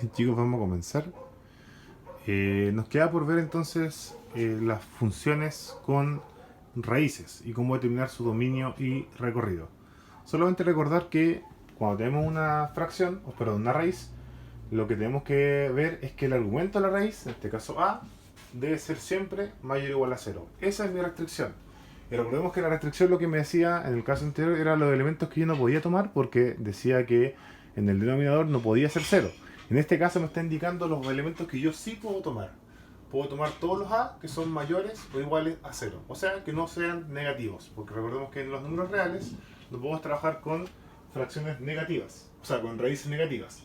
Bien, chicos, vamos a comenzar. Nos queda por ver entonces las funciones con raíces y cómo determinar su dominio y recorrido. Solamente recordar que cuando tenemos una fracción, o perdón, una raíz, lo que tenemos que ver es que el argumento de la raíz, en este caso a, debe ser siempre mayor o igual a cero. Esa es mi restricción. Y recordemos que la restricción, lo que me decía en el caso anterior, era los elementos que yo no podía tomar porque decía que en el denominador no podía ser cero. En este caso me está indicando los elementos que yo sí puedo tomar. Puedo tomar todos los a que son mayores o iguales a cero. O sea, que no sean negativos. Porque recordemos que en los números reales no podemos trabajar con fracciones negativas. O sea, con raíces negativas.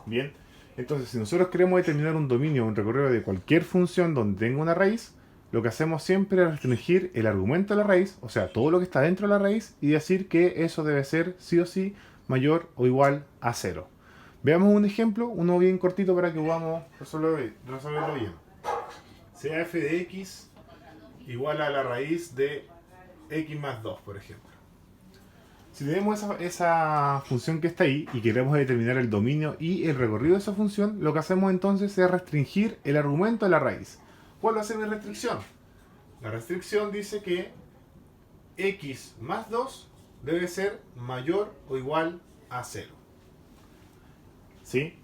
Bien. Entonces, si nosotros queremos determinar un dominio o un recorrido de cualquier función donde tenga una raíz, lo que hacemos siempre es restringir el argumento de la raíz, o sea, todo lo que está dentro de la raíz, y decir que eso debe ser sí o sí mayor o igual a cero. Veamos un ejemplo, uno bien cortito para que podamos resolverlo bien. Sea f de x igual a la raíz de x más 2, por ejemplo. Si tenemos esa función que está ahí y queremos determinar el dominio y el recorrido de esa función, lo que hacemos entonces es restringir el argumento de la raíz. ¿Cuál va a ser mi restricción? La restricción dice que x más 2 debe ser mayor o igual a 0. ¿Sí?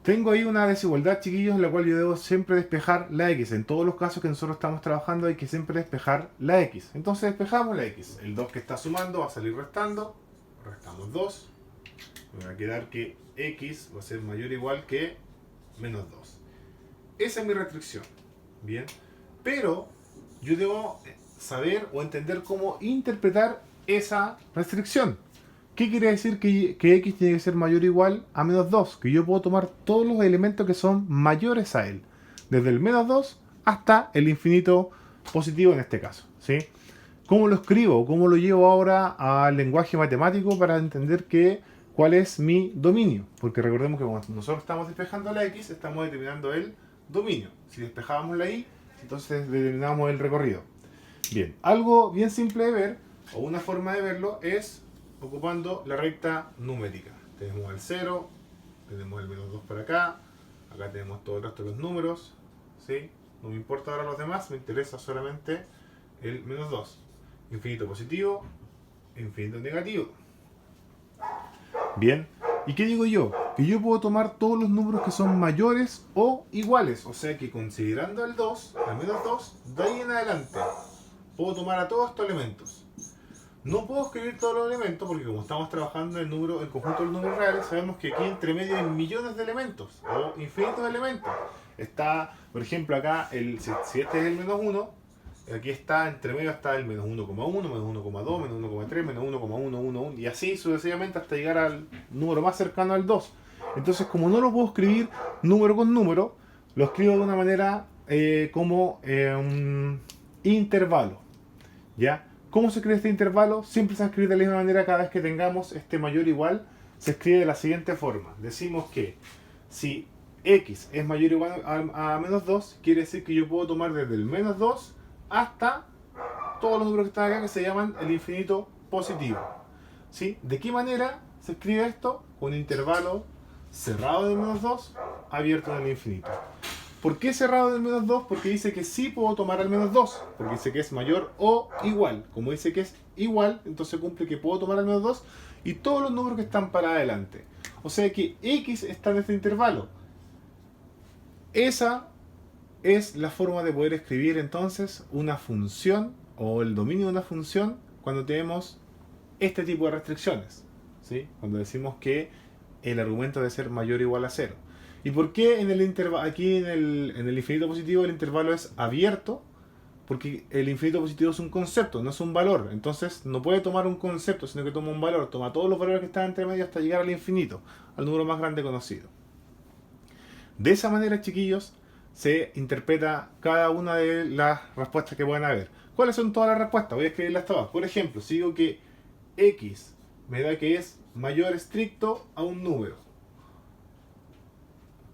Tengo ahí una desigualdad, chiquillos, en la cual yo debo siempre despejar la x. En todos los casos que nosotros estamos trabajando hay que siempre despejar la x. Entonces despejamos la x. El 2 que está sumando va a salir restando. Restamos 2. Me va a quedar que x va a ser mayor o igual que menos 2. Esa es mi restricción. Bien. Pero yo debo saber o entender cómo interpretar esa restricción. ¿Qué quiere decir que x tiene que ser mayor o igual a menos 2? Que yo puedo tomar todos los elementos que son mayores a él. Desde el menos 2 hasta el infinito positivo en este caso. ¿Sí? ¿Cómo lo escribo? ¿Cómo lo llevo ahora al lenguaje matemático para entender cuál es mi dominio? Porque recordemos que cuando nosotros estamos despejando la x, estamos determinando el dominio. Si despejábamos la y, entonces determinamos el recorrido. Bien, algo bien simple de ver, o una forma de verlo, es ocupando la recta numérica. Tenemos el 0, tenemos el menos 2 por acá, acá tenemos todo el resto de los números, ¿sí? No me importa ahora los demás, me interesa solamente el menos 2. Infinito positivo, infinito negativo. Bien, ¿y qué digo yo? Que yo puedo tomar todos los números que son mayores o iguales, o sea que considerando el 2, al menos 2, de ahí en adelante, puedo tomar a todos estos elementos. No puedo escribir todos los elementos porque como estamos trabajando en el conjunto de los números reales, sabemos que aquí entre medio hay millones de elementos o infinitos elementos. Está, por ejemplo, acá, si este es el menos 1, aquí está, entre medio está el menos 1,1, menos 1,2, menos 1,3, menos 1,111 y así sucesivamente hasta llegar al número más cercano al 2. Entonces, como no lo puedo escribir número con número, lo escribo de una manera como un intervalo. ¿Ya? ¿Cómo se escribe este intervalo? Siempre se escribe de la misma manera cada vez que tengamos este mayor o igual. Se escribe de la siguiente forma. Decimos que si x es mayor o igual a menos 2, quiere decir que yo puedo tomar desde el menos 2 hasta todos los números que están acá que se llaman el infinito positivo. ¿Sí? ¿De qué manera se escribe esto? Con un intervalo cerrado de menos 2, abierto en el infinito. ¿Por qué cerrado del menos 2? Porque dice que sí puedo tomar al menos 2. Porque dice que es mayor o igual. Como dice que es igual, entonces cumple que puedo tomar al menos 2 y todos los números que están para adelante. O sea que x está en este intervalo. Esa es la forma de poder escribir entonces una función o el dominio de una función cuando tenemos este tipo de restricciones. ¿Sí? Cuando decimos que el argumento debe ser mayor o igual a 0. ¿Y por qué en el aquí en el infinito positivo el intervalo es abierto? Porque el infinito positivo es un concepto, no es un valor. Entonces no puede tomar un concepto, sino que toma un valor. Toma todos los valores que están entre medio hasta llegar al infinito, al número más grande conocido. De esa manera, chiquillos, se interpreta cada una de las respuestas que pueden haber. ¿Cuáles son todas las respuestas? Voy a escribirlas todas. Por ejemplo, si digo que x me da que es mayor estricto a un número.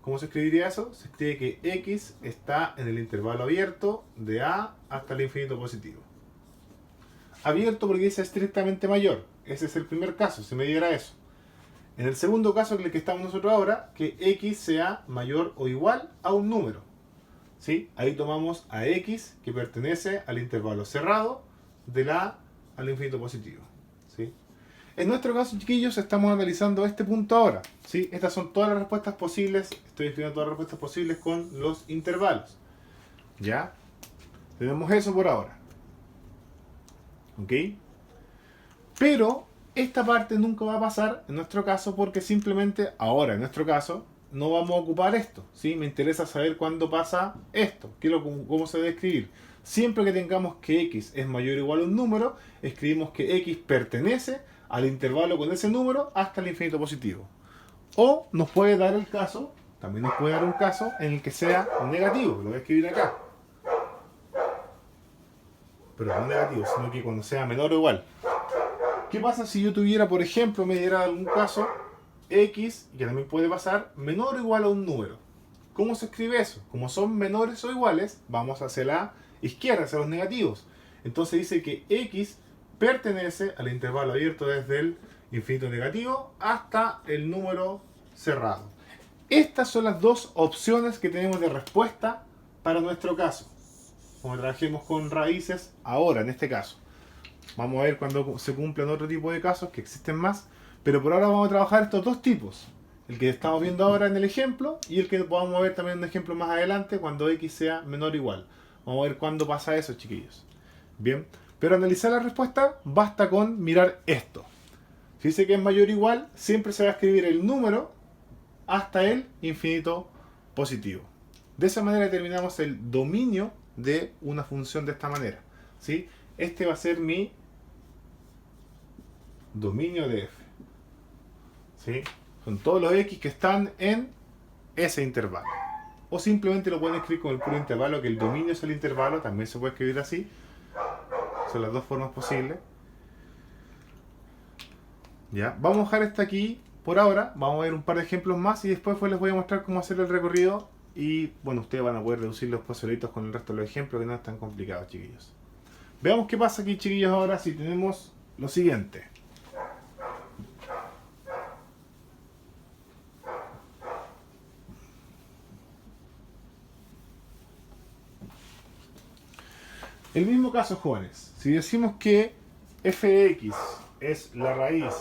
¿Cómo se escribiría eso? Se escribe que x está en el intervalo abierto de a hasta el infinito positivo. Abierto porque dice estrictamente mayor. Ese es el primer caso, si me diera eso. En el segundo caso, en el que estamos nosotros ahora, que x sea mayor o igual a un número. ¿Sí? Ahí tomamos a x, que pertenece al intervalo cerrado de la a al infinito positivo. ¿Sí? En nuestro caso, chiquillos, estamos analizando este punto ahora. ¿Sí? Estas son todas las respuestas posibles. Estoy escribiendo todas las respuestas posibles con los intervalos. ¿Ya? Tenemos eso por ahora. ¿Ok? Pero esta parte nunca va a pasar en nuestro caso porque simplemente ahora, en nuestro caso, no vamos a ocupar esto. ¿Sí? Me interesa saber cuándo pasa esto. ¿Cómo se debe escribir? Siempre que tengamos que x es mayor o igual a un número, escribimos que x pertenece al intervalo con ese número hasta el infinito positivo. O nos puede dar el caso, también nos puede dar un caso en el que sea negativo. Lo voy a escribir acá. Pero no negativo, sino que cuando sea menor o igual. ¿Qué pasa si yo tuviera, por ejemplo, me diera algún caso x, y que también puede pasar, menor o igual a un número? ¿Cómo se escribe eso? Como son menores o iguales, vamos hacia la izquierda, hacia los negativos. Entonces dice que x pertenece al intervalo abierto desde el infinito negativo hasta el número cerrado. Estas son las dos opciones que tenemos de respuesta para nuestro caso. Como trabajemos con raíces ahora, en este caso. Vamos a ver cuando se cumplan otro tipo de casos que existen más. Pero por ahora vamos a trabajar estos dos tipos. El que estamos viendo ahora en el ejemplo y el que vamos a ver también en un ejemplo más adelante cuando x sea menor o igual. Vamos a ver cuándo pasa eso, chiquillos. Bien, pero analizar la respuesta basta con mirar esto. Si dice que es mayor o igual, siempre se va a escribir el número hasta el infinito positivo. De esa manera determinamos el dominio de una función de esta manera. ¿Sí? Este va a ser mi dominio de f. ¿Sí? Son todos los x que están en ese intervalo. O simplemente lo pueden escribir con el puro intervalo, que el dominio es el intervalo, también se puede escribir así. Son las dos formas posibles. ¿Ya? Vamos a dejar esto aquí por ahora. Vamos a ver un par de ejemplos más y después les voy a mostrar cómo hacer el recorrido. Y bueno, ustedes van a poder reducir los solitos con el resto de los ejemplos, que no es tan complicado, chiquillos. Veamos qué pasa aquí, chiquillos, ahora si tenemos lo siguiente. El mismo caso, jóvenes. Si decimos que f de x es la raíz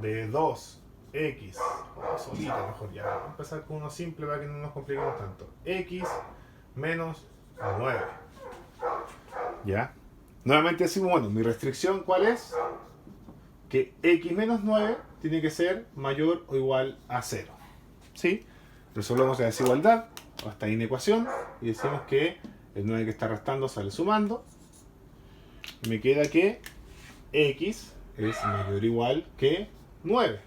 de 2x, o solita mejor ya, vamos a empezar con uno simple para que no nos compliquemos tanto. X menos 9. ¿Ya? Nuevamente decimos, bueno, mi restricción, ¿cuál es? Que x menos 9 tiene que ser mayor o igual a 0. ¿Sí? Resolvemos la desigualdad, o esta inecuación, y decimos que el 9 que está restando sale sumando. Y me queda que x es mayor o igual que 9.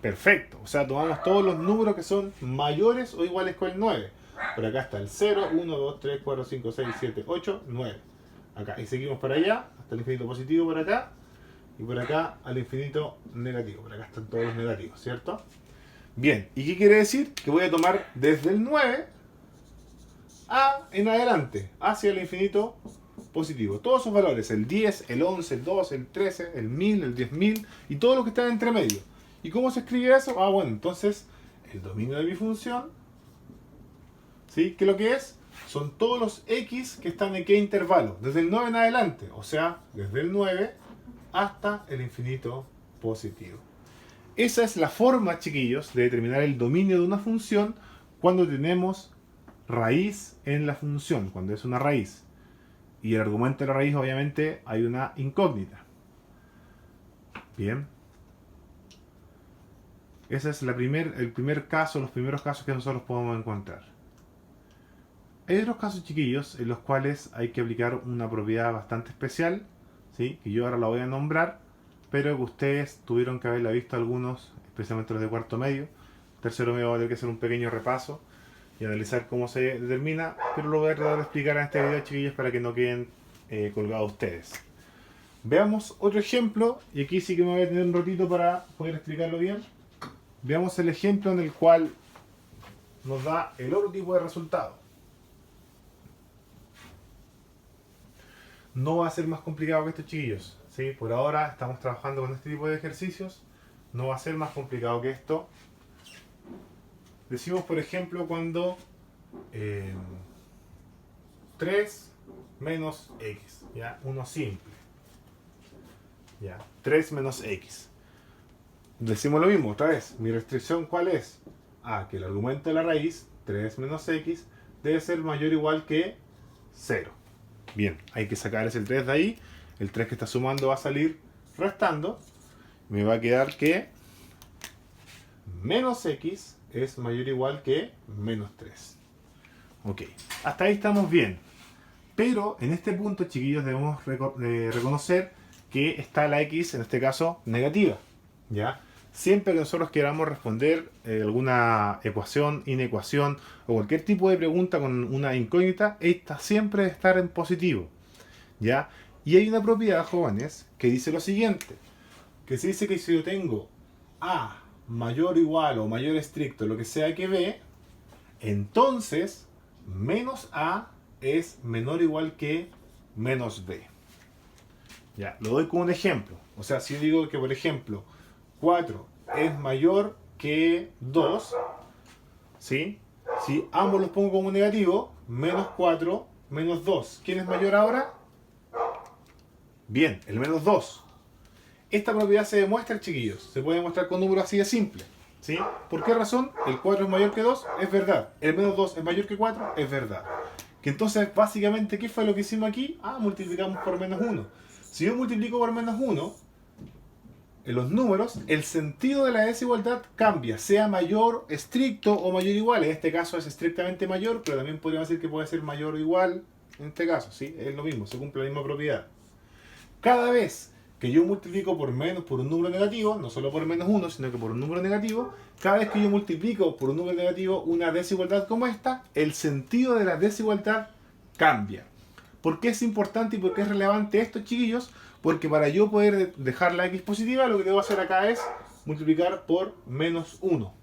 Perfecto. O sea, tomamos todos los números que son mayores o iguales con el 9. Por acá está el 0, 1, 2, 3, 4, 5, 6, 7, 8, 9. Acá. Y seguimos para allá, hasta el infinito positivo por acá. Y por acá al infinito negativo. Por acá están todos los negativos, ¿cierto? Bien. ¿Y qué quiere decir? Que voy a tomar desde el 9 en adelante, hacia el infinito positivo. Todos esos valores, el 10, el 11, el 12, el 13, el 1000, el 10.000 y todo lo que está entre medio. ¿Y cómo se escribe eso? Bueno, entonces el dominio de mi función, ¿sí? ¿Qué es lo que es? Son todos los x que están en qué intervalo, desde el 9 en adelante, o sea, desde el 9 hasta el infinito positivo. Esa es la forma, chiquillos, de determinar el dominio de una función cuando tenemos raíz en la función, cuando es una raíz. Y el argumento de la raíz, obviamente, hay una incógnita. Bien. Ese es el primer caso, los primeros casos que nosotros podemos encontrar. Hay otros casos, chiquillos, en los cuales hay que aplicar una propiedad bastante especial, ¿sí? Que yo ahora la voy a nombrar, pero que ustedes tuvieron que haberla visto algunos, especialmente los de cuarto medio. Tercero medio va a tener que hacer un pequeño repaso y analizar cómo se determina, pero lo voy a tratar de explicar en este video, chiquillos, para que no queden colgados ustedes. Veamos otro ejemplo, y aquí sí que me voy a tener un ratito para poder explicarlo bien. Veamos el ejemplo en el cual nos da el otro tipo de resultado. No va a ser más complicado que esto, chiquillos, ¿sí? Por ahora estamos trabajando con este tipo de ejercicios no va a ser más complicado que esto. Decimos, por ejemplo, cuando 3 menos x, ¿ya? Uno simple. ¿Ya? 3 menos x. Decimos lo mismo, otra vez. Mi restricción, ¿cuál es? Que el argumento de la raíz, 3 menos x, debe ser mayor o igual que 0. Bien, hay que sacar ese 3 de ahí. El 3 que está sumando va a salir restando. Me va a quedar que menos x es mayor o igual que menos 3. Ok, hasta ahí estamos bien. Pero en este punto, chiquillos, debemos reconocer que está la x, en este caso, negativa. ¿Ya? Siempre que nosotros queramos responder alguna ecuación, inecuación o cualquier tipo de pregunta con una incógnita, esta siempre debe estar en positivo. ¿Ya? Y hay una propiedad, jóvenes, que dice lo siguiente. Que se dice que si yo tengo a mayor o igual o mayor estricto, lo que sea que b, entonces menos a es menor o igual que menos b. Ya, lo doy como un ejemplo. O sea, si yo digo que, por ejemplo, 4 es mayor que 2, ¿sí? Si ambos los pongo como negativo, menos 4, menos 2. ¿Quién es mayor ahora? Bien, el menos 2. Esta propiedad se demuestra, chiquillos. Se puede demostrar con números así de simple. ¿Sí? ¿Por qué razón? El 4 es mayor que 2, es verdad. El menos 2 es mayor que 4, es verdad. Que entonces, básicamente, ¿qué fue lo que hicimos aquí? Multiplicamos por menos 1. Si yo multiplico por menos 1, en los números, el sentido de la desigualdad cambia, sea mayor, estricto o mayor o igual. En este caso es estrictamente mayor, pero también podríamos decir que puede ser mayor o igual. En este caso, ¿sí? Es lo mismo, se cumple la misma propiedad. Cada vez que yo multiplico por menos por un número negativo, no solo por menos 1, sino que por un número negativo, cada vez que yo multiplico por un número negativo una desigualdad como esta, el sentido de la desigualdad cambia. ¿Por qué es importante y por qué es relevante esto, chiquillos? Porque para yo poder dejar la x positiva, lo que debo hacer acá es multiplicar por menos 1.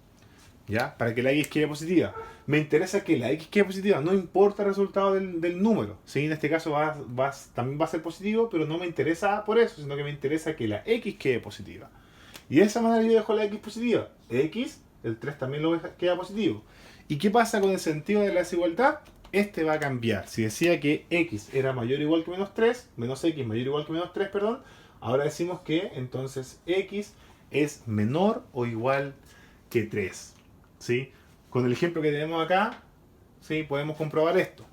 ¿Ya? Para que la x quede positiva. Me interesa que la x quede positiva, no importa el resultado del número. ¿Sí? En este caso también va a ser positivo, pero no me interesa por eso, sino que me interesa que la x quede positiva. Y de esa manera yo dejo la x positiva. X, el 3 también queda positivo. ¿Y qué pasa con el sentido de la desigualdad? Este va a cambiar. Si decía que x era mayor o igual que menos 3, menos x mayor o igual que menos 3, perdón, ahora decimos que entonces x es menor o igual que 3. ¿Sí? Con el ejemplo que tenemos acá, ¿sí? Podemos comprobar esto.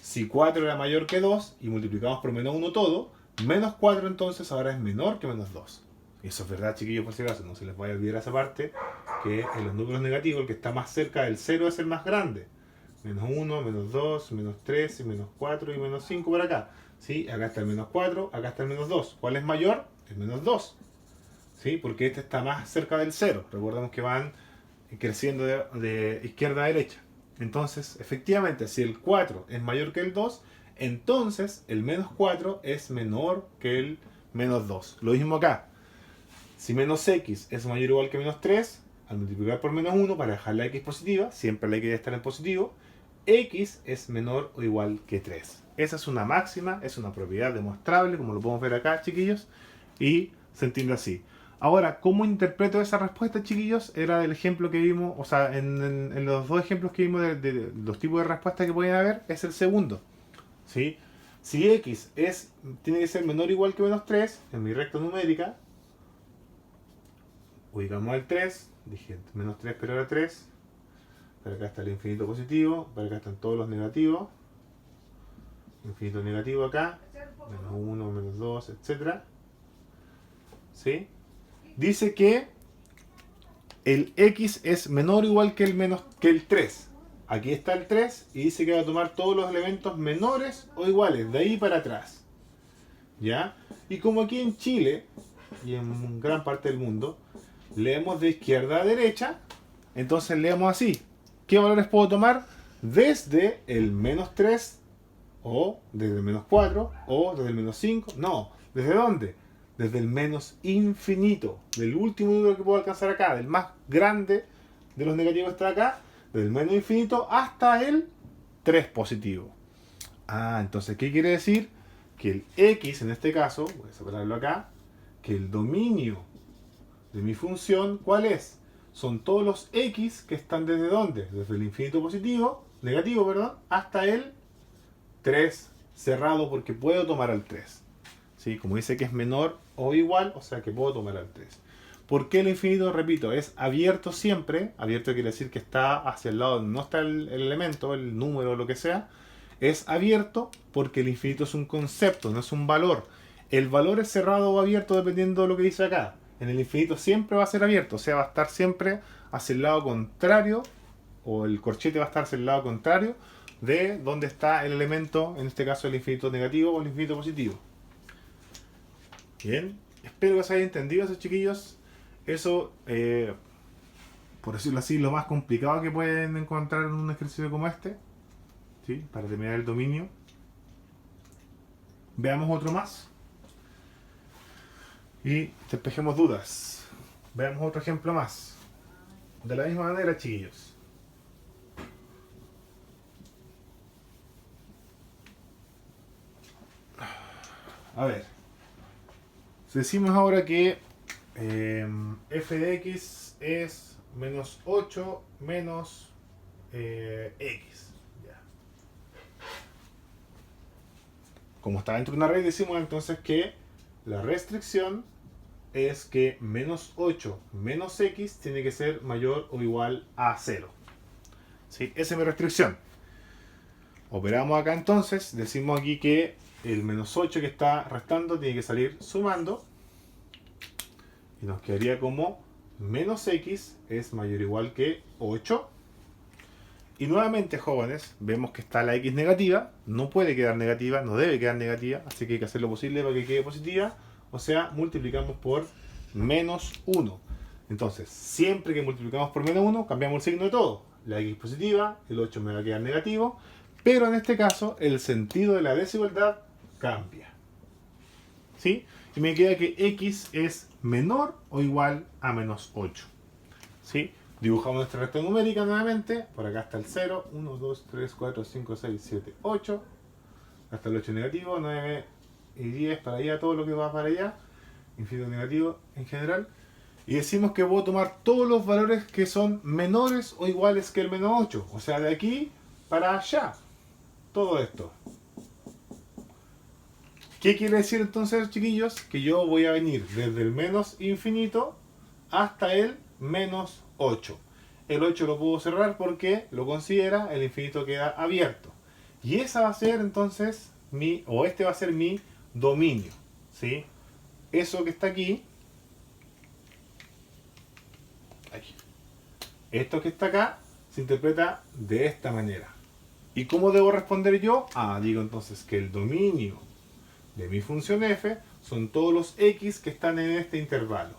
Si 4 era mayor que 2 y multiplicamos por menos 1 todo, menos 4 entonces ahora es menor que menos 2. Eso es verdad, chiquillos, por si acaso, no se les vaya a olvidar esa parte, que en los números negativos el que está más cerca del 0 es el más grande. Menos 1, menos 2, menos 3, menos 4 y menos 5 por acá. ¿Sí? Acá está el menos 4, acá está el menos 2. ¿Cuál es mayor? El menos 2. ¿Sí? Porque este está más cerca del 0. Recordemos que van creciendo de izquierda a derecha. Entonces, efectivamente, si el 4 es mayor que el 2, entonces el menos 4 es menor que el menos 2. Lo mismo acá. Si menos x es mayor o igual que menos 3, al multiplicar por menos 1 para dejar la x positiva, siempre la x debe estar en positivo, x es menor o igual que 3. Esa es una máxima, es una propiedad demostrable, como lo podemos ver acá, chiquillos, y se entiende así. Ahora, ¿cómo interpreto esa respuesta, chiquillos? Era el ejemplo que vimos, o sea, en los dos ejemplos que vimos de los tipos de respuestas que pueden haber, es el segundo. ¿Sí? Si x tiene que ser menor o igual que menos 3, en mi recta numérica, ubicamos el 3, dije menos 3 pero era 3, para acá está el infinito positivo, para acá están todos los negativos, infinito negativo acá, menos 1, menos 2, etc. ¿Sí? Dice que el x es menor o igual que el 3. Aquí está el 3 y dice que va a tomar todos los elementos menores o iguales, de ahí para atrás. ¿Ya? Y como aquí en Chile y en gran parte del mundo, leemos de izquierda a derecha, entonces leemos así. ¿Qué valores puedo tomar? Desde el menos 3, o desde el menos 4, o desde el menos 5. No, ¿desde dónde? Desde el menos infinito, del último número que puedo alcanzar acá, del más grande de los negativos está acá, desde el menos infinito hasta el 3 positivo. Entonces, ¿qué quiere decir? Que el x en este caso, voy a separarlo acá, que el dominio de mi función, ¿cuál es? Son todos los x que están desde dónde? Desde el infinito positivo, negativo, perdón, hasta el 3 cerrado, porque puedo tomar al 3. ¿Sí? Como dice que es menor o igual, o sea que puedo tomar al 3. ¿Por qué el infinito? Repito, es abierto siempre. Abierto quiere decir que está hacia el lado donde no está el elemento, el número o lo que sea. Es abierto porque el infinito es un concepto, no es un valor. El valor es cerrado o abierto dependiendo de lo que dice acá. En el infinito siempre va a ser abierto, o sea, va a estar siempre hacia el lado contrario, o el corchete va a estar hacia el lado contrario de donde está el elemento, en este caso el infinito negativo o el infinito positivo. Bien, espero que se haya entendido eso, chiquillos. Eso, por decirlo así, lo más complicado que pueden encontrar en un ejercicio como este, ¿sí? Para terminar el dominio. Veamos otro más y despejemos dudas. Veamos otro ejemplo más. De la misma manera, chiquillos. A ver. Decimos ahora que f de x es menos 8 menos x. Ya. Como está dentro de una red, decimos entonces que la restricción es que menos 8 menos x tiene que ser mayor o igual a 0. ¿Sí? Esa es mi restricción. Operamos acá entonces, decimos aquí que el menos 8 que está restando tiene que salir sumando. Y nos quedaría como menos x es mayor o igual que 8. Y nuevamente, jóvenes, vemos que está la x negativa. No puede quedar negativa, no debe quedar negativa. Así que hay que hacer lo posible para que quede positiva. O sea, multiplicamos por menos 1. Entonces, siempre que multiplicamos por menos 1, cambiamos el signo de todo. La x positiva, el 8 me va a quedar negativo. Pero en este caso, el sentido de la desigualdad cambia. ¿Sí? Y me queda que x es menor o igual a menos 8. ¿Sí? Dibujamos nuestra recta numérica nuevamente. Por acá está el 0, 1, 2, 3, 4, 5, 6, 7, 8. Hasta el 8 negativo, 9 y 10 para allá, todo lo que va para allá. Infinito negativo en general. Y decimos que voy a tomar todos los valores que son menores o iguales que el menos 8. O sea, de aquí para allá. Todo esto. ¿Qué quiere decir entonces, chiquillos? Que yo voy a venir desde el menos infinito hasta el menos 8. El 8 lo puedo cerrar porque lo considera, el infinito queda abierto. Y esa va a ser entonces este va a ser mi dominio. ¿Sí? Eso que está aquí. Esto que está acá se interpreta de esta manera. ¿Y cómo debo responder yo? Digo entonces que el dominio de mi función f son todos los x que están en este intervalo.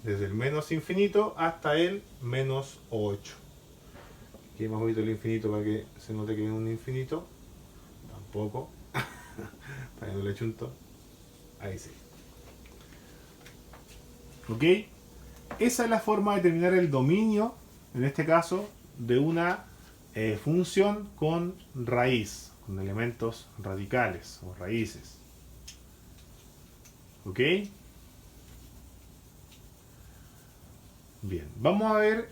Desde el menos infinito hasta el menos 8. Aquí hemos visto el infinito para que se note que es un infinito. Tampoco. Para que no le chunto. Ahí sí. ¿Ok? Esa es la forma de determinar el dominio, en este caso, de una función con raíz, con elementos radicales o raíces. ¿Ok? Bien, vamos a ver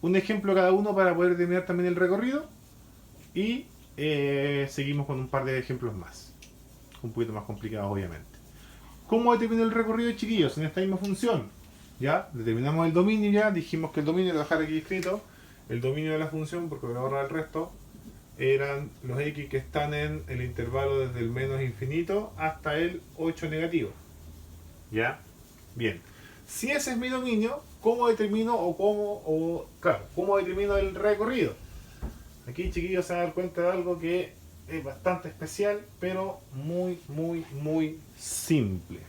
un ejemplo cada uno para poder determinar también el recorrido y seguimos con un par de ejemplos más, un poquito más complicados obviamente. ¿Cómo determino el recorrido, chiquillos? En esta misma función, ya determinamos el dominio, ya dijimos que el dominio, lo voy a dejar aquí escrito, el dominio de la función, porque voy a borrar el resto, eran los x que están en el intervalo desde el menos infinito hasta el 8 negativo. ¿Ya? Bien. Si ese es mi dominio, ¿cómo determino cómo determino el recorrido? Aquí, chiquillos, se van a dar cuenta de algo que es bastante especial, pero muy simple.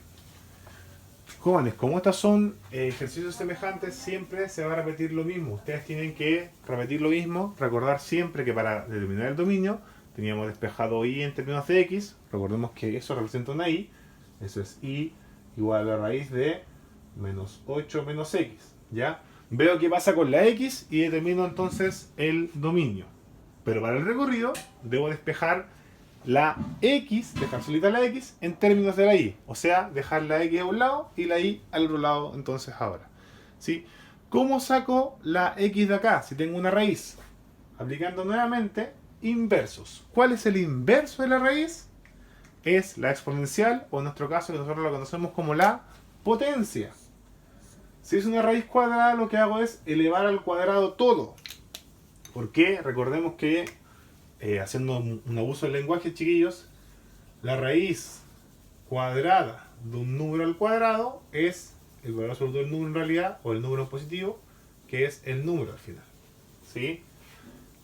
Jóvenes, como estos son ejercicios semejantes, siempre se va a repetir lo mismo. Ustedes tienen que repetir lo mismo, recordar siempre que para determinar el dominio teníamos despejado y en términos de x. Recordemos que eso representa una y. Eso es y igual a la raíz de menos 8 menos x. ¿Ya? Veo qué pasa con la x y determino entonces el dominio. Pero para el recorrido debo despejar la x, dejar solita la x en términos de la y. O sea, dejar la x a un lado y la y al otro lado entonces ahora. ¿Sí? ¿Cómo saco la x de acá si tengo una raíz? Aplicando nuevamente inversos. ¿Cuál es el inverso de la raíz? Es la exponencial, o en nuestro caso que nosotros lo conocemos como la potencia. Si es una raíz cuadrada, lo que hago es elevar al cuadrado todo. ¿Por qué? Recordemos que, haciendo un abuso del lenguaje, chiquillos, la raíz cuadrada de un número al cuadrado es el valor absoluto del número en realidad, o el número positivo, que es el número al final. ¿Sí?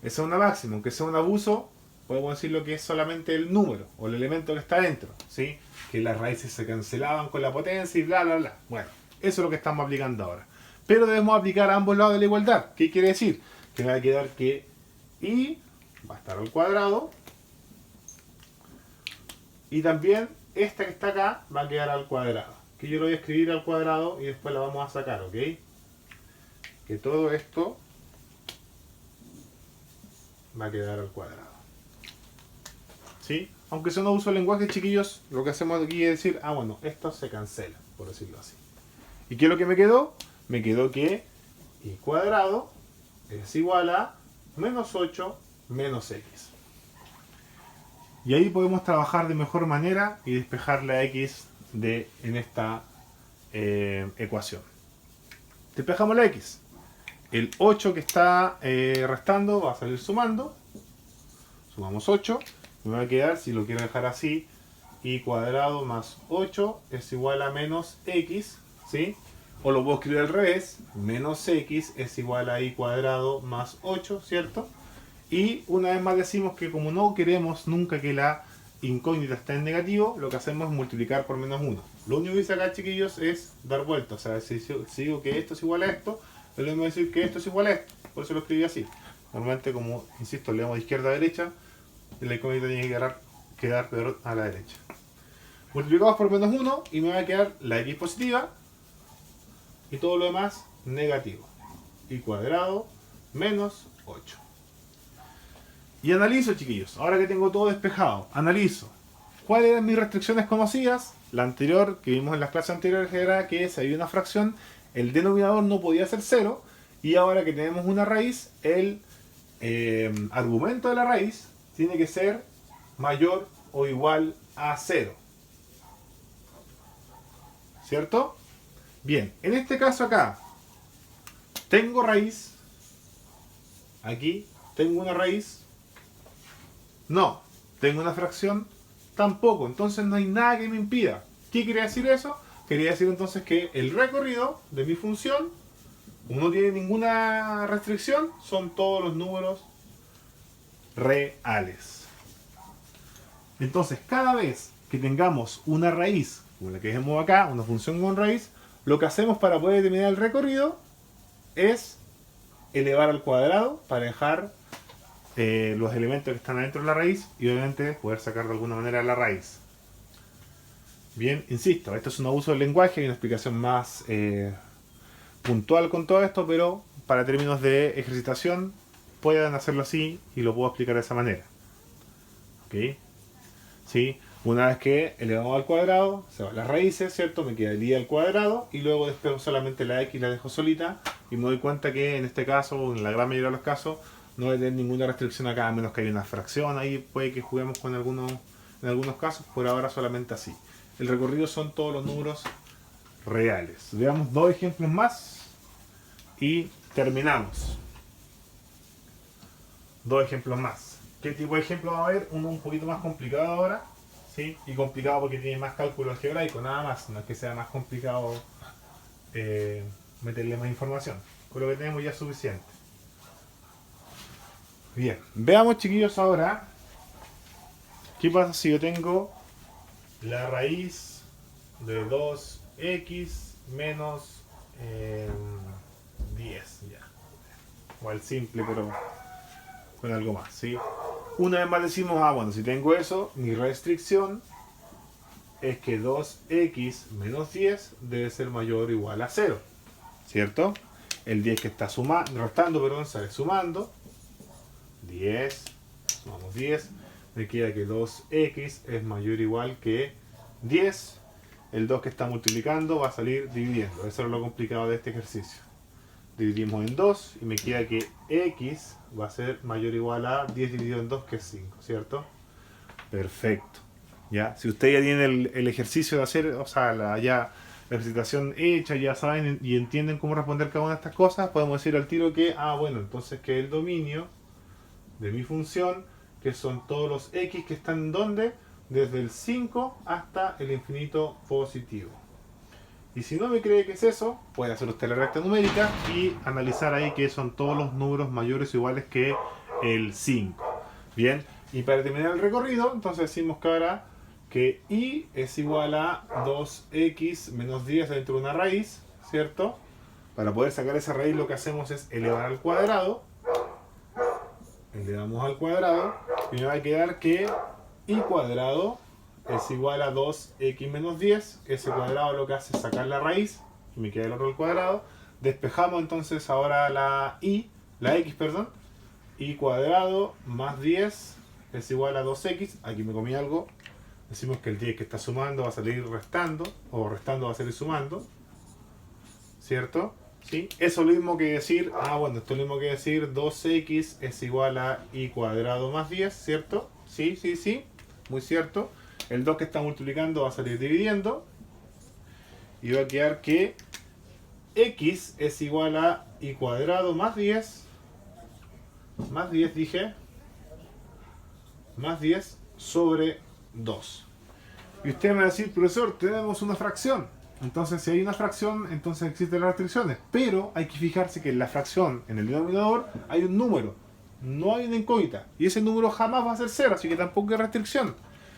Esa es una máxima, aunque sea un abuso, podemos decir lo que es solamente el número, o el elemento que está dentro. ¿Sí? Que las raíces se cancelaban con la potencia y bla, bla, bla. Bueno, eso es lo que estamos aplicando ahora. Pero debemos aplicar a ambos lados de la igualdad. ¿Qué quiere decir? Que me va a quedar que y va a estar al cuadrado, y también esta que está acá va a quedar al cuadrado, que yo lo voy a escribir al cuadrado y después la vamos a sacar, ¿ok? Que todo esto va a quedar al cuadrado, ¿sí? Aunque sea no uso el lenguaje, chiquillos, lo que hacemos aquí es decir, ah, bueno, esto se cancela, por decirlo así. ¿Y qué es lo que me quedó? Me quedó que y cuadrado es igual a menos 8 menos x. Y ahí podemos trabajar de mejor manera y despejar la x en esta ecuación. Despejamos la x. El 8 que está restando va a salir sumando. Sumamos 8. Me va a quedar, si lo quiero dejar así, y cuadrado más 8 es igual a menos x, ¿sí? O lo puedo escribir al revés. Menos x es igual a y cuadrado más 8, ¿cierto? Y una vez más decimos que como no queremos nunca que la incógnita esté en negativo, lo que hacemos es multiplicar por menos 1. Lo único que hice acá, chiquillos, es dar vuelta. O sea, si digo que esto es igual a esto, le voy a decir que esto es igual a esto. Por eso lo escribí así. Normalmente, como insisto, leemos de izquierda a derecha, y la incógnita tiene que quedar a la derecha. Multiplicamos por menos 1 y me va a quedar la x positiva y todo lo demás negativo. Y cuadrado menos 8. Y analizo, chiquillos, ahora que tengo todo despejado, analizo. ¿Cuáles eran mis restricciones conocidas? La anterior, que vimos en las clases anteriores, era que si había una fracción, el denominador no podía ser 0. Y ahora que tenemos una raíz, el argumento de la raíz tiene que ser mayor o igual a 0. ¿Cierto? Bien, en este caso acá, tengo raíz. Aquí tengo una raíz. No, tengo una fracción, tampoco, entonces no hay nada que me impida. ¿Qué quiere decir eso? Quería decir entonces que el recorrido de mi función, como no tiene ninguna restricción, son todos los números reales. Entonces, cada vez que tengamos una raíz, como la que vemos acá, una función con raíz, lo que hacemos para poder determinar el recorrido es elevar al cuadrado para dejar los elementos que están adentro de la raíz y obviamente poder sacar de alguna manera la raíz. Bien, insisto, esto es un abuso del lenguaje, hay una explicación más puntual con todo esto, pero para términos de ejercitación pueden hacerlo así y lo puedo explicar de esa manera. ¿Ok? ¿Sí? Una vez que elevamos al cuadrado, se van las raíces, ¿cierto? Me queda el y al cuadrado y luego despejo solamente la x, la dejo solita y me doy cuenta que en este caso, o en la gran mayoría de los casos, no debe tener ninguna restricción acá, a menos que haya una fracción. Ahí puede que juguemos con en algunos casos, por ahora solamente así. El recorrido son todos los números reales. Veamos dos ejemplos más y terminamos. Dos ejemplos más. ¿Qué tipo de ejemplo va a haber? Uno un poquito más complicado ahora, ¿sí? Y complicado porque tiene más cálculo algebraico, nada más. No es que sea más complicado meterle más información. Con lo que tenemos ya es suficiente. Bien, veamos, chiquillos, ahora qué pasa si yo tengo la raíz de 2x menos 10, ya. O al simple, pero con algo más, ¿sí? Una vez más decimos, ah, bueno, si tengo eso, mi restricción es que 2x menos 10 debe ser mayor o igual a 0, ¿cierto? El 10 que está restando, sale sumando. 10, sumamos 10, Me queda que 2x es mayor o igual que 10. El 2 que está multiplicando va a salir dividiendo. Eso es lo complicado de este ejercicio. Dividimos en 2 y me queda que x va a ser mayor o igual a 10 dividido en 2, que es 5, ¿cierto? Perfecto. ¿Ya? Si ustedes ya tienen el ejercicio de hacer, o sea, ya la presentación hecha, ya saben y entienden cómo responder cada una de estas cosas, podemos decir al tiro que, bueno, entonces que el dominio de mi función, que son todos los x que están donde, desde el 5 hasta el infinito positivo. Y si no me cree que es eso, puede hacer usted la recta numérica y analizar ahí que son todos los números mayores o iguales que el 5. Bien, y para terminar el recorrido, entonces decimos que ahora que y es igual a 2x menos 10 dentro de una raíz, ¿cierto? Para poder sacar esa raíz lo que hacemos es elevar al cuadrado. Elevamos al cuadrado y me va a quedar que y cuadrado es igual a 2x menos 10. Ese cuadrado lo que hace es sacar la raíz y me queda el otro al cuadrado. Despejamos entonces ahora la x, perdón. Y cuadrado más 10 es igual a 2x. Aquí me comí algo. Decimos que el 10 que está sumando va a salir restando, o restando va a salir sumando, ¿cierto? ¿Sí? Eso es lo mismo que decir, bueno, esto es lo mismo que decir 2x es igual a y cuadrado más 10, ¿cierto? Sí, sí, sí, muy cierto. El 2 que está multiplicando va a salir dividiendo. Y va a quedar que x es igual a y cuadrado más 10, dije, más 10 sobre 2. Y usted me va a decir, profesor, tenemos una fracción. Entonces, si hay una fracción, entonces existen las restricciones. Pero hay que fijarse que en la fracción, en el denominador, hay un número. No hay una incógnita. Y ese número jamás va a ser 0, así que tampoco hay restricción.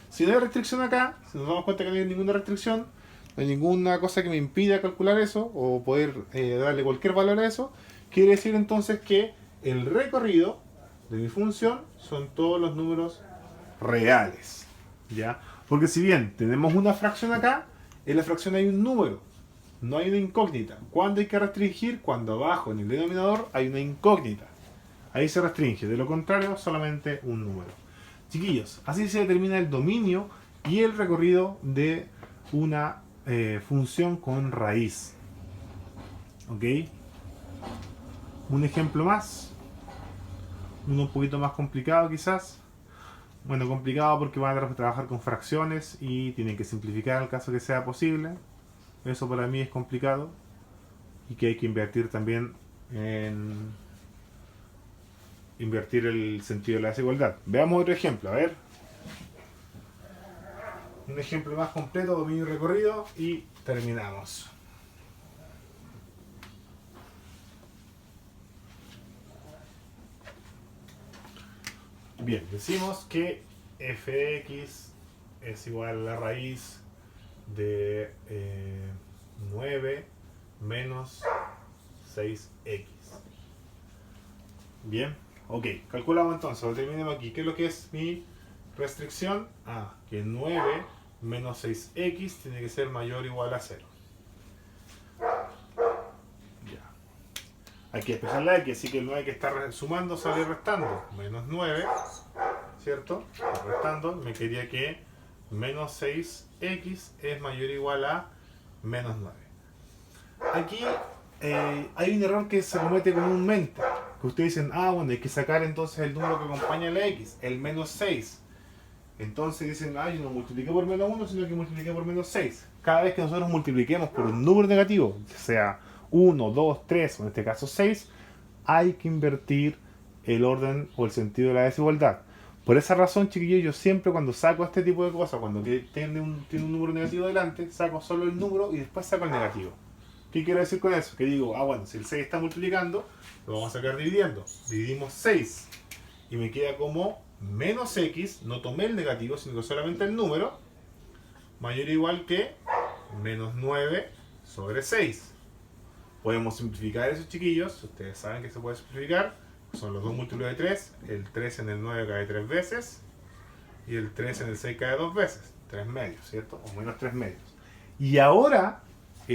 Si no hay restricción acá, si nos damos cuenta que no hay ninguna restricción, no hay ninguna cosa que me impida calcular eso, o poder darle cualquier valor a eso, quiere decir entonces que el recorrido de mi función son todos los números reales. ¿Ya? Porque si bien tenemos una fracción acá, en la fracción hay un número, no hay una incógnita. ¿Cuándo hay que restringir? Cuando abajo en el denominador hay una incógnita. Ahí se restringe, de lo contrario solamente un número. Chiquillos, así se determina el dominio y el recorrido de una función con raíz. ¿Ok? Un ejemplo más, uno un poquito más complicado quizás. Bueno, complicado porque van a trabajar con fracciones y tienen que simplificar al caso que sea posible. Eso para mí es complicado y que hay que invertir también en invertir el sentido de la desigualdad. Veamos otro ejemplo, a ver. Un ejemplo más completo, dominio y recorrido, y terminamos. Bien, decimos que f de x es igual a la raíz de 9 menos 6x. Bien, ok, calculamos entonces, lo terminemos aquí. ¿Qué es lo que es mi restricción? Que 9 menos 6x tiene que ser mayor o igual a 0. Hay que despejar la x, así que el 9 que está sumando sale restando. Menos 9, ¿cierto? Restando, me quedaría que menos 6x es mayor o igual a menos 9. Aquí hay un error que se comete comúnmente. Que ustedes dicen, bueno, hay que sacar entonces el número que acompaña a la x, el menos 6. Entonces dicen, yo no multipliqué por menos 1, sino que multipliqué por menos 6. Cada vez que nosotros multipliquemos por un número negativo, sea 1, 2, 3 o en este caso 6, hay que invertir el orden o el sentido de la desigualdad. Por esa razón, chiquillos, yo siempre cuando saco este tipo de cosas, cuando tiene un número negativo delante, saco solo el número y después saco el negativo. ¿Qué quiero decir con eso? Que digo, bueno, si el 6 está multiplicando, lo vamos a sacar dividiendo. Dividimos 6 y me queda como menos x, no tomé el negativo, sino que solamente el número, mayor o igual que menos 9 sobre 6. Podemos simplificar eso, chiquillos. Ustedes saben que se puede simplificar. Son los dos múltiplos de 3. El 3 en el 9 cae 3 veces. Y el 3 en el 6 cae 2 veces. 3 medios, ¿cierto? O menos 3 medios. Y ahora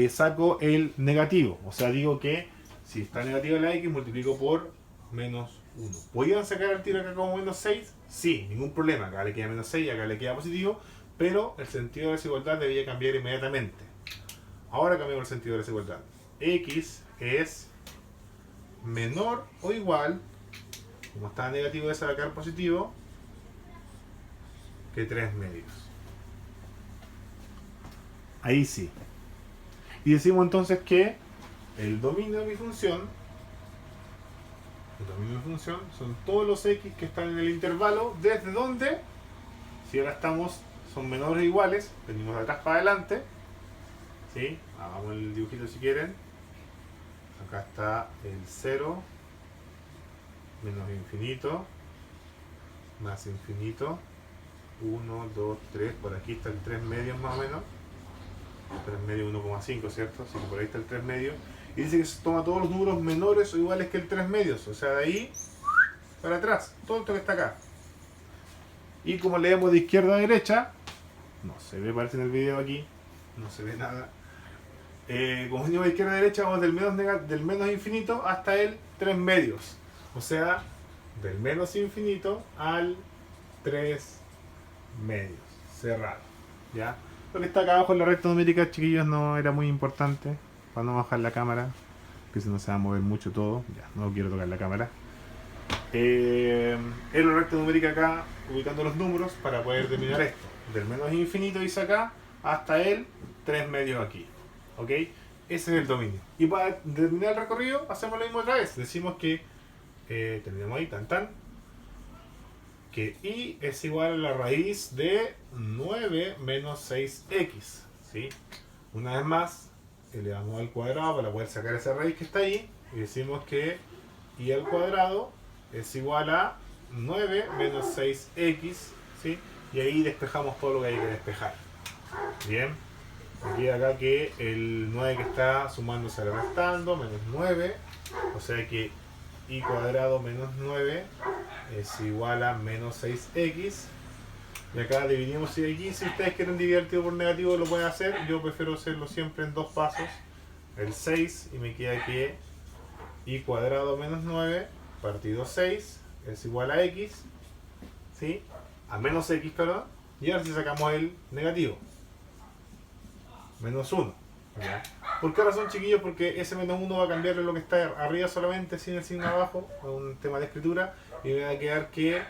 saco el negativo. O sea, digo que si está negativa la x, multiplico por menos 1. ¿Podían sacar el tiro acá como menos 6? Sí, ningún problema. Acá le queda menos 6, acá le queda positivo, pero el sentido de desigualdad debía cambiar inmediatamente. Ahora cambiamos el sentido de desigualdad. X es menor o igual, como está negativo debe sacar positivo, que 3 medios. Ahí sí. Y decimos entonces que el dominio de mi función, son todos los x que están en el intervalo, desde donde, si ahora son menores o iguales, venimos de atrás para adelante, ¿sí? Hagamos el dibujito si quieren. Acá está el 0, menos infinito, más infinito, 1, 2, 3, por aquí está el 3 medios más o menos, 3 medios 1,5, ¿cierto? Así que por ahí está el 3 medios. Y dice que se toma todos los números menores o iguales que el 3 medios, o sea, de ahí para atrás, todo esto que está acá. Y como leemos de izquierda a derecha, no se ve, parece en el video aquí, no se ve nada. Como venimos de izquierda a derecha, vamos del menos infinito hasta el 3 medios. O sea, del menos infinito al 3 medios. Cerrado. ¿Ya? Lo que está acá abajo en la recta numérica, chiquillos, no era muy importante. Para no bajar la cámara, que si no se va a mover mucho todo. Ya, no quiero tocar la cámara. En la recta numérica acá, ubicando los números para poder terminar esto. Del menos infinito dice acá, hasta el 3 medios aquí. ¿Ok? Ese es el dominio. Y para terminar el recorrido, hacemos lo mismo otra vez. Decimos que, terminamos ahí, que y es igual a la raíz de 9 menos 6x. ¿Sí? Una vez más, elevamos al cuadrado para poder sacar esa raíz que está ahí. Y decimos que y al cuadrado es igual a 9 menos 6x. ¿Sí? Y ahí despejamos todo lo que hay que despejar. Bien. Aquí acá que el 9 que está sumando sale restando, menos 9. O sea que y cuadrado menos 9 es igual a menos 6x. Y acá dividimos aquí. Si ustedes quieren dividir el por negativo lo pueden hacer. Yo prefiero hacerlo siempre en dos pasos. El 6 y me queda que y cuadrado menos 9 partido 6 es igual a x. ¿Sí? A menos x, perdón. Y ahora si sacamos el negativo. Menos 1. ¿Ya? ¿Por qué razón, chiquillos? Porque ese menos 1 va a cambiarle lo que está arriba solamente sin el signo abajo. Es un tema de escritura. Y me va a quedar que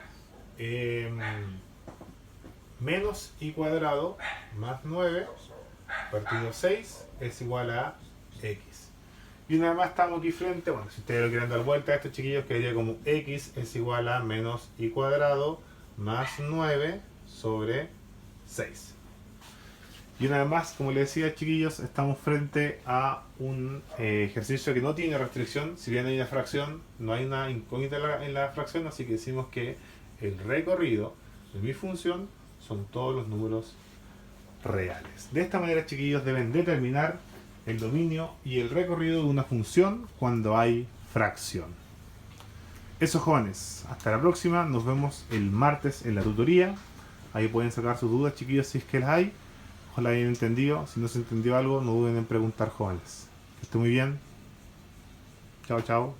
menos y cuadrado más 9 partido 6 es igual a x. Y una vez más estamos aquí frente, bueno, si ustedes lo quieren dar vuelta a estos chiquillos, quedaría como x es igual a menos y cuadrado más 9 sobre 6. Y una vez más, como les decía, chiquillos, estamos frente a un ejercicio que no tiene restricción. Si bien hay una fracción, no hay una incógnita en la fracción, así que decimos que el recorrido de mi función son todos los números reales. De esta manera, chiquillos, deben determinar el dominio y el recorrido de una función cuando hay fracción. Eso, jóvenes, hasta la próxima. Nos vemos el martes en la tutoría. Ahí pueden sacar sus dudas, chiquillos, si es que las hay. Ojalá hayan entendido. Si no se entendió algo, no duden en preguntar, jóvenes. Que esté muy bien. Chao, chao.